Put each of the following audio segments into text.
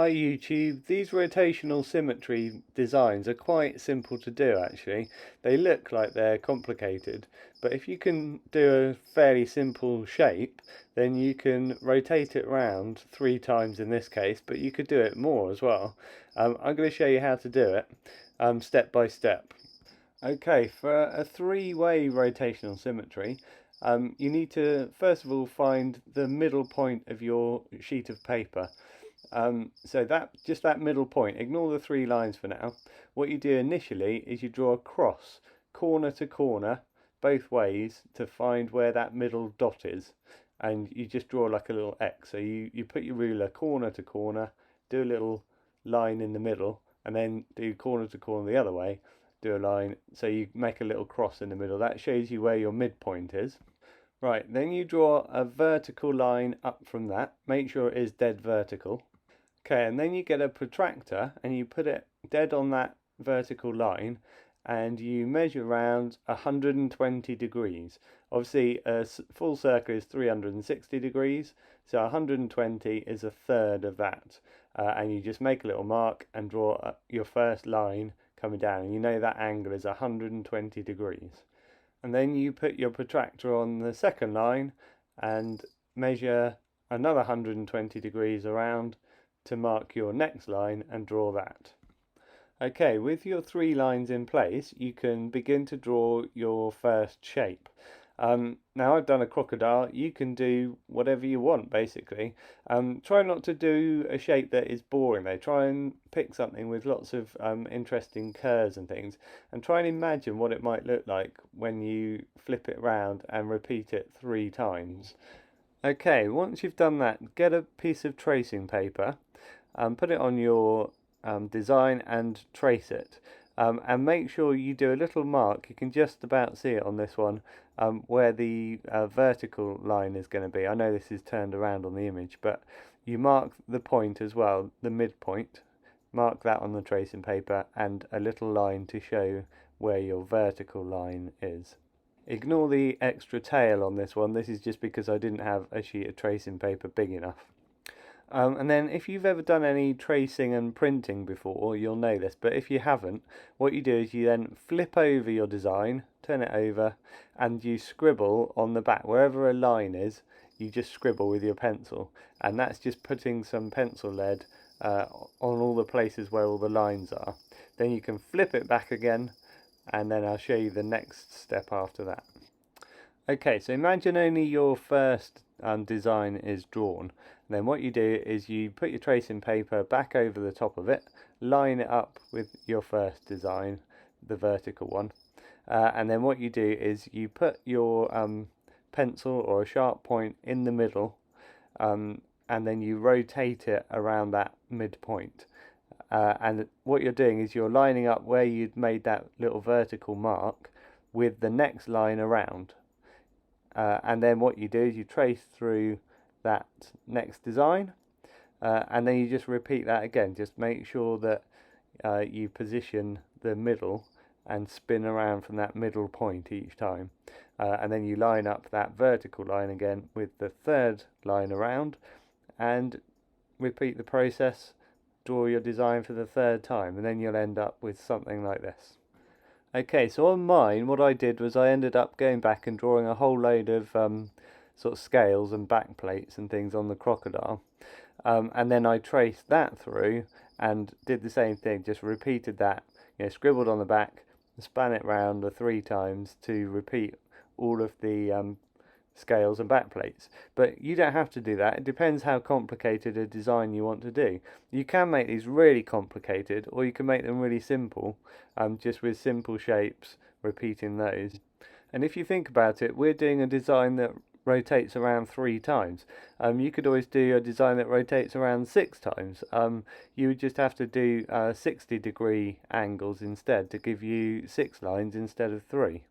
Hi YouTube, these rotational symmetry designs are quite simple to do actually. They look like they're complicated, but if you can do a fairly simple shape, then you can rotate it around 3 times in this case, but you could do it more as well. I'm going to show you how to do it step by step. Okay, for a three-way rotational symmetry, you need to first of all find the middle point of your sheet of paper. So just that middle point, ignore the 3 lines for now. What you do initially is you draw a cross, corner to corner, both ways, to find where that middle dot is. And you just draw like a little X. So you put your ruler corner to corner, do a little line in the middle, and then do corner to corner the other way, do a line, so you make a little cross in the middle. That shows you where your midpoint is. Right, then you draw a vertical line up from that. Make sure it is dead vertical. Okay, and then you get a protractor and you put it dead on that vertical line and you measure around 120 degrees. Obviously, a full circle is 360 degrees, so 120 is a third of that. And you just make a little mark and draw your first line coming down, and you know that angle is 120 degrees. And then you put your protractor on the second line and measure another 120 degrees around to mark your next line and draw that. Okay, with your 3 lines in place, you can begin to draw your first shape. Now I've done a crocodile. You can do whatever you want basically. Try not to do a shape that is boring though. Try and pick something with lots of interesting curves and things, and try and imagine what it might look like when you flip it around and repeat it 3 times. Okay, once you've done that, get a piece of tracing paper, put it on your design and trace it. And make sure you do a little mark, you can just about see it on this one, where the vertical line is going to be. I know this is turned around on the image, but you mark the point as well, the midpoint, mark that on the tracing paper, and a little line to show where your vertical line is. Ignore the extra tail on this one, this is just because I didn't have a sheet of tracing paper big enough. And then if you've ever done any tracing and printing before, you'll know this, but if you haven't, what you do is you then flip over your design, turn it over, and you scribble on the back. Wherever a line is, you just scribble with your pencil, and that's just putting some pencil lead on all the places where all the lines are. Then you can flip it back again, and then I'll show you the next step after that. Okay, so imagine only your first design is drawn. And then what you do is you put your tracing paper back over the top of it, line it up with your first design, the vertical one. And then what you do is you put your pencil or a sharp point in the middle, and then you rotate it around that midpoint. And what you're doing is you're lining up where you'd made that little vertical mark with the next line around. And then what you do is you trace through that next design, and then you just repeat that again. Just make sure that you position the middle and spin around from that middle point each time, and then you line up that vertical line again with the third line around, and repeat the process. Draw your design for the third time, and then you'll end up with something like this. Okay, so on mine, what I did was I ended up going back and drawing a whole load of sort of scales and back plates and things on the crocodile. And then I traced that through and did the same thing, just repeated that, scribbled on the back, span it round 3 times to repeat all of the scales and back plates. But you don't have to do that. It depends how complicated a design you want to do. You can make these really complicated, or you can make them really simple, just with simple shapes, repeating those. And if you think about it, we're doing a design that rotates around 3 times. You could always do a design that rotates around 6 times. You would just have to do 60-degree angles instead to give you 6 lines instead of 3.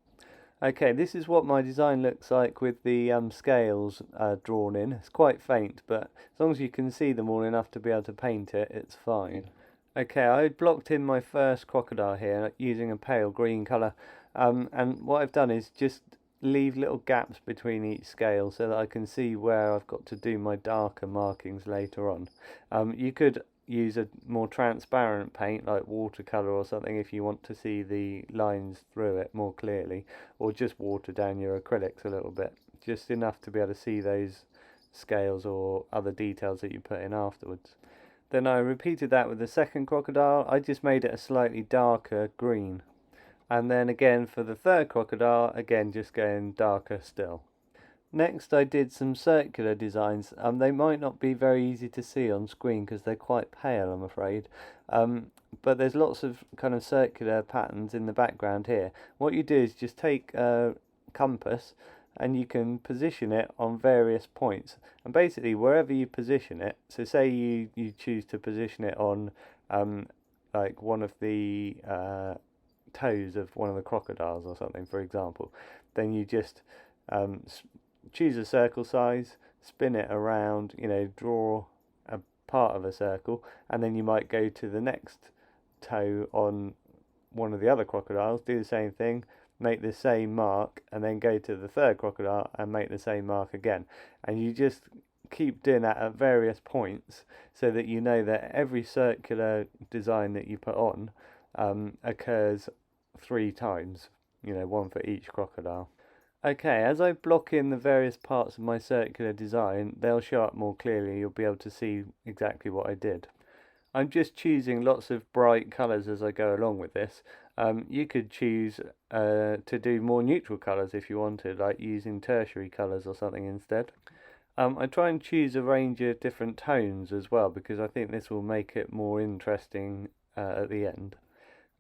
Okay, this is what my design looks like with the scales drawn in. It's quite faint, but as long as you can see them all enough to be able to paint it, it's fine. Okay, I blocked in my first crocodile here using a pale green colour, and what I've done is just leave little gaps between each scale so that I can see where I've got to do my darker markings later on. You could use a more transparent paint like watercolor or something if you want to see the lines through it more clearly, or just water down your acrylics a little bit, just enough to be able to see those scales or other details that you put in afterwards. Then I repeated that with the second crocodile. I just made it a slightly darker green. And then again for the third crocodile, again just going darker still. Next I did some circular designs. They might not be very easy to see on screen because they're quite pale, I'm afraid. But there's lots of kind of circular patterns in the background here. What you do is just take a compass and you can position it on various points. And basically wherever you position it, so say you choose to position it on like one of the toes of one of the crocodiles or something, for example, then you just choose a circle size, spin it around, draw a part of a circle, and then you might go to the next toe on one of the other crocodiles, do the same thing, make the same mark, and then go to the third crocodile and make the same mark again. And you just keep doing that at various points so that you know that every circular design that you put on occurs 3 times, one for each crocodile. Okay, as I block in the various parts of my circular design, they'll show up more clearly. You'll be able to see exactly what I did. I'm just choosing lots of bright colours as I go along with this. You could choose to do more neutral colours if you wanted, like using tertiary colours or something instead. I try and choose a range of different tones as well because I think this will make it more interesting at the end.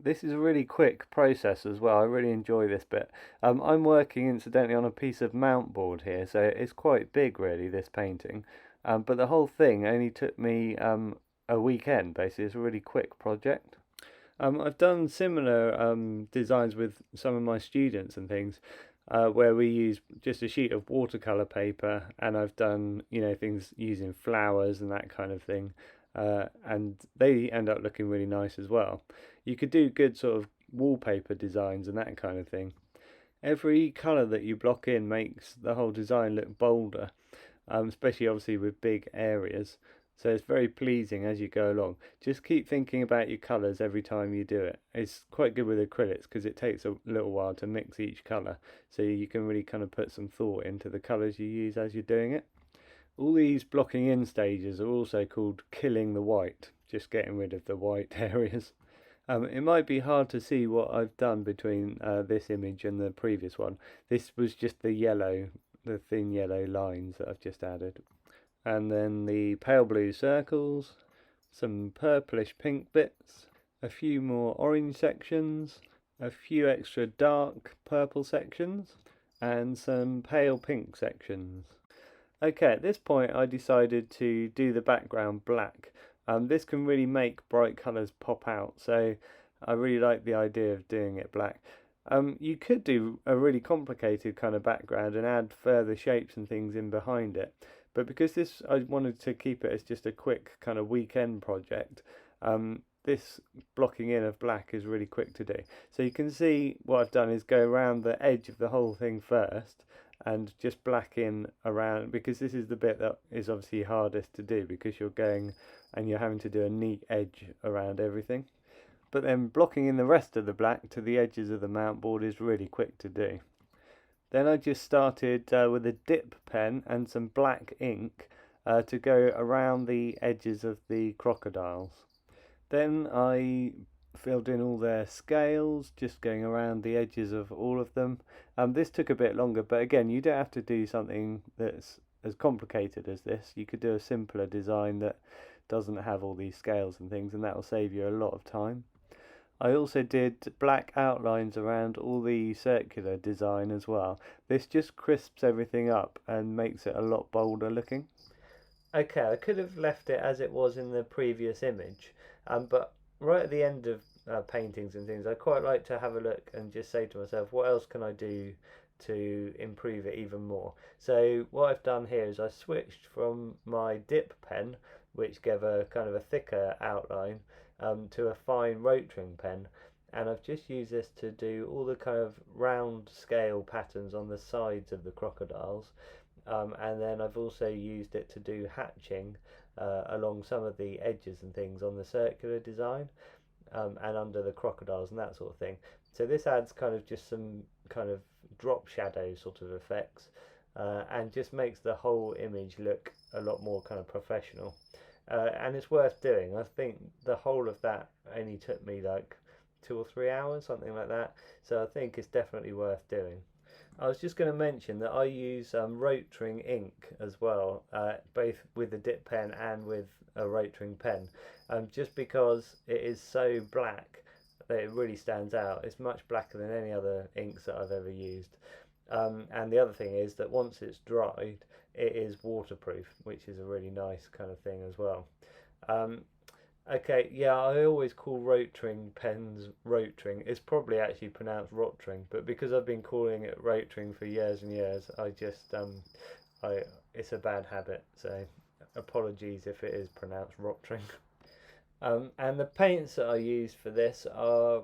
This is a really quick process as well. I really enjoy this bit. I'm working incidentally on a piece of mount board here, so it's quite big really, this painting. But the whole thing only took me a weekend basically. It's a really quick project. I've done similar designs with some of my students and things where we use just a sheet of watercolor paper, and I've done things using flowers and that kind of thing. And they end up looking really nice as well. You could do good sort of wallpaper designs and that kind of thing. Every colour that you block in makes the whole design look bolder, especially obviously with big areas. So it's very pleasing as you go along. Just keep thinking about your colours every time you do it. It's quite good with acrylics because it takes a little while to mix each colour. So you can really kind of put some thought into the colours you use as you're doing it. All these blocking in stages are also called killing the white, just getting rid of the white areas. It might be hard to see what I've done between this image and the previous one. This was just the thin yellow lines that I've just added. And then the pale blue circles, some purplish pink bits, a few more orange sections, a few extra dark purple sections, and some pale pink sections. Okay, at this point I decided to do the background black. This can really make bright colours pop out, so I really like the idea of doing it black. You could do a really complicated kind of background and add further shapes and things in behind it, but because I wanted to keep it as just a quick kind of weekend project, this blocking in of black is really quick to do. So you can see what I've done is go around the edge of the whole thing first, and just black in around, because this is the bit that is obviously hardest to do because you're going and you're having to do a neat edge around everything. But then blocking in the rest of the black to the edges of the mount board is really quick to do. Then I just started with a dip pen and some black ink to go around the edges of the crocodiles. Then I filled in all their scales, just going around the edges of all of them. This took a bit longer, but again, you don't have to do something that's as complicated as this. You could do a simpler design that doesn't have all these scales and things, and that will save you a lot of time. I also did black outlines around all the circular design as well. This just crisps everything up and makes it a lot bolder looking. Okay, I could have left it as it was in the previous image, but right at the end of paintings and things, I quite like to have a look and just say to myself, what else can I do to improve it even more? So what I've done here is I switched from my dip pen, which gave a kind of a thicker outline, to a fine rotring pen, and I've just used this to do all the kind of round scale patterns on the sides of the crocodiles, and then I've also used it to do hatching along some of the edges and things on the circular design, and under the crocodiles and that sort of thing. So this adds kind of just some kind of drop shadow sort of effects, and just makes the whole image look a lot more kind of professional. And it's worth doing. I think the whole of that only took me like 2 or 3 hours, something like that. So I think it's definitely worth doing. I was just going to mention that I use rotring ink as well, both with the dip pen and with a rotring pen, just because it is so black that it really stands out. It's much blacker than any other inks that I've ever used. And the other thing is that once it's dried, it is waterproof, which is a really nice kind of thing as well. Um, Okay, yeah, I always call rotring pens rotring. It's probably actually pronounced rotring, but because I've been calling it rotring for years and years, I just I it's a bad habit. So apologies if it is pronounced rotring. And the paints that I use for this are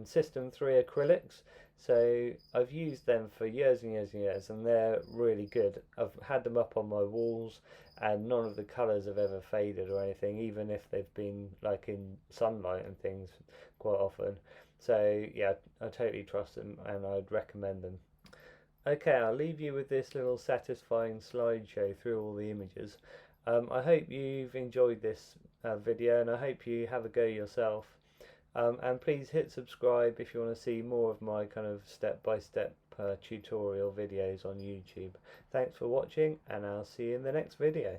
System 3 acrylics. So I've used them for years and years and years, and they're really good. I've had them up on my walls, and none of the colours have ever faded or anything, even if they've been like in sunlight and things quite often. So yeah, I totally trust them, and I'd recommend them. Okay, I'll leave you with this little satisfying slideshow through all the images. I hope you've enjoyed this video, and I hope you have a go yourself. And please hit subscribe if you want to see more of my kind of step-by-step tutorial videos on YouTube. Thanks for watching, and I'll see you in the next video.